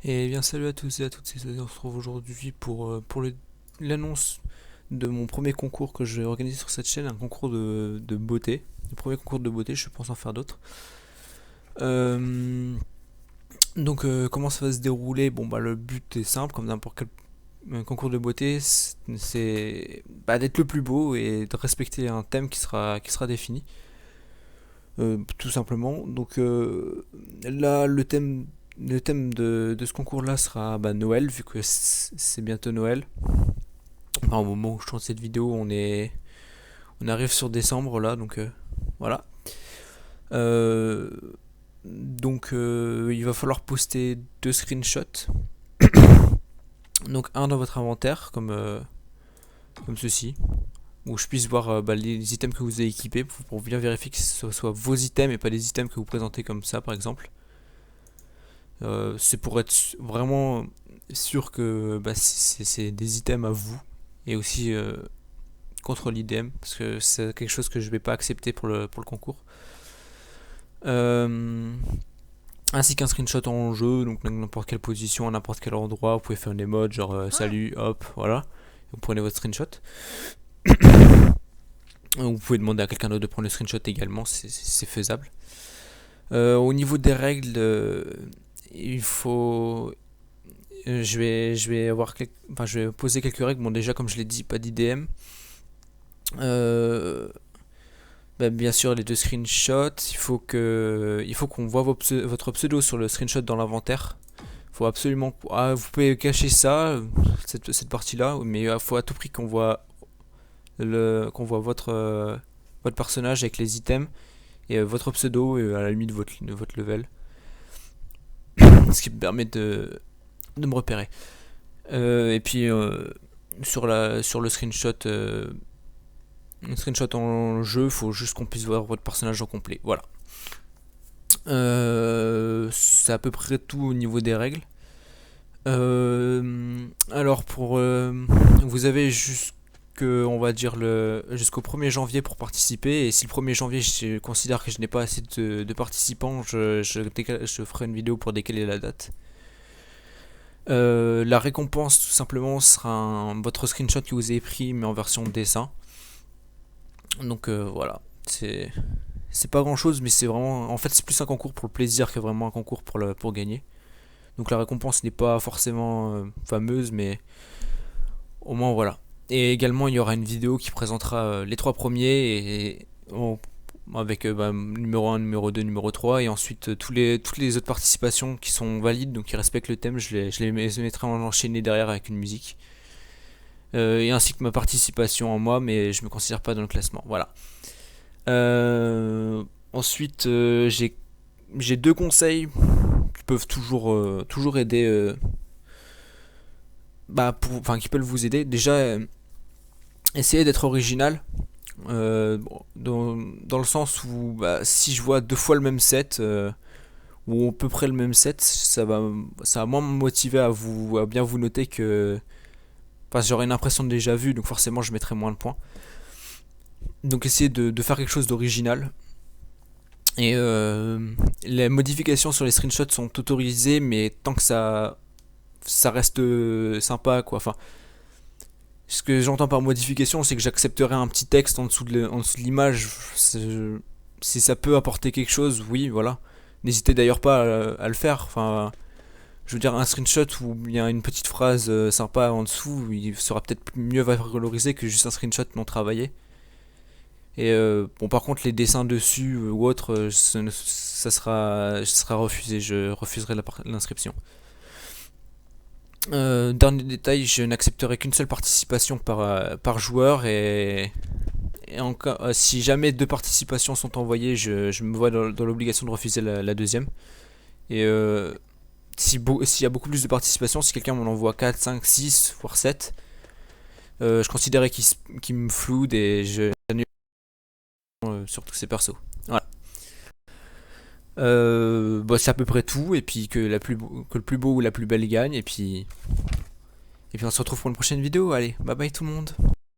Et bien salut à tous et à toutes, on se retrouve aujourd'hui pour l'annonce de mon premier concours que je vais organiser sur cette chaîne, un concours de beauté. Le premier concours de beauté, je pense en faire d'autres. Euh, comment ça va se dérouler? Bon bah le but est simple, comme n'importe quel concours de beauté, c'est d'être le plus beau et de respecter un thème qui sera défini. Tout simplement. Là, le thème de ce concours-là sera Noël, vu que c'est bientôt Noël. Enfin, au moment où je tourne cette vidéo, on arrive sur décembre là, donc voilà. Euh, il va falloir poster deux screenshots. Donc un dans votre inventaire, comme ceci, où je puisse voir les items que vous avez équipés pour bien vérifier que ce soit vos items et pas des items que vous présentez comme ça, par exemple. C'est pour être vraiment sûr que c'est des items à vous et aussi contre l'IDM parce que c'est quelque chose que je vais pas accepter pour le concours. Euh, Ainsi qu'un screenshot en jeu, donc n'importe quelle position, à n'importe quel endroit. Vous pouvez faire un emote genre salut, hop, voilà. Vous prenez votre screenshot. Vous pouvez demander à quelqu'un d'autre de prendre le screenshot également, c'est faisable. Au niveau des règles, il faut je vais poser quelques règles. Bon, déjà, comme je l'ai dit, pas d'IDM. Euh, Bien sûr, les deux screenshots. Il faut qu'on voit votre pseudo sur le screenshot dans l'inventaire. Faut absolument. Ah, vous pouvez cacher ça, cette partie-là, mais il faut à tout prix qu'on voit votre personnage avec les items et votre pseudo et à la limite votre level, ce qui me permet de me repérer. Et puis sur le screenshot en jeu, faut juste qu'on puisse voir votre personnage en complet. Voilà. C'est à peu près tout au niveau des règles. Alors vous avez on va dire jusqu'au 1er janvier pour participer, et si le 1er janvier je considère que je n'ai pas assez de participants, je ferai une vidéo pour décaler la date. La récompense tout simplement sera votre screenshot que vous avez pris mais en version dessin. Donc voilà, c'est pas grand chose, mais c'est vraiment, en fait c'est plus un concours pour le plaisir que vraiment un concours pour gagner. Donc la récompense n'est pas forcément fameuse, mais au moins voilà. Et également il y aura une vidéo qui présentera les trois premiers avec numéro 1, numéro 2, numéro 3, et ensuite toutes les autres participations qui sont valides, donc qui respectent le thème, je les mettrai en enchaîné derrière avec une musique. Et ainsi que ma participation en moi, mais je me considère pas dans le classement. Voilà. Ensuite, j'ai deux conseils qui peuvent toujours aider, qui peuvent vous aider. Déjà, essayez d'être original, dans le sens où si je vois deux fois le même set, ou à peu près le même set, ça va moins me motiver à bien vous noter que. Parce que j'aurai une impression de déjà vu, donc forcément je mettrai moins de points. Donc essayez de faire quelque chose d'original. Et les modifications sur les screenshots sont autorisées, mais tant que ça reste sympa, quoi. Enfin, ce que j'entends par modification, c'est que j'accepterai un petit texte en dessous de l'image. Si ça peut apporter quelque chose, oui, voilà. N'hésitez d'ailleurs pas à le faire. Enfin, je veux dire, un screenshot où il y a une petite phrase sympa en dessous, il sera peut-être mieux valorisé que juste un screenshot non travaillé. Et bon, par contre, les dessins dessus ou autre, ça sera refusé. Je refuserai l'inscription. Dernier détail, je n'accepterai qu'une seule participation par joueur, et encore, si jamais deux participations sont envoyées, je me vois dans l'obligation de refuser la deuxième. Et s'il y a beaucoup plus de participations, si quelqu'un m'en envoie 4, 5, 6, voire 7, je considérais qu'il me floude et je annule sur tous ces persos. Voilà. C'est à peu près tout, et puis que le plus beau ou la plus belle gagne, et puis on se retrouve pour une prochaine vidéo. Allez, bye bye tout le monde.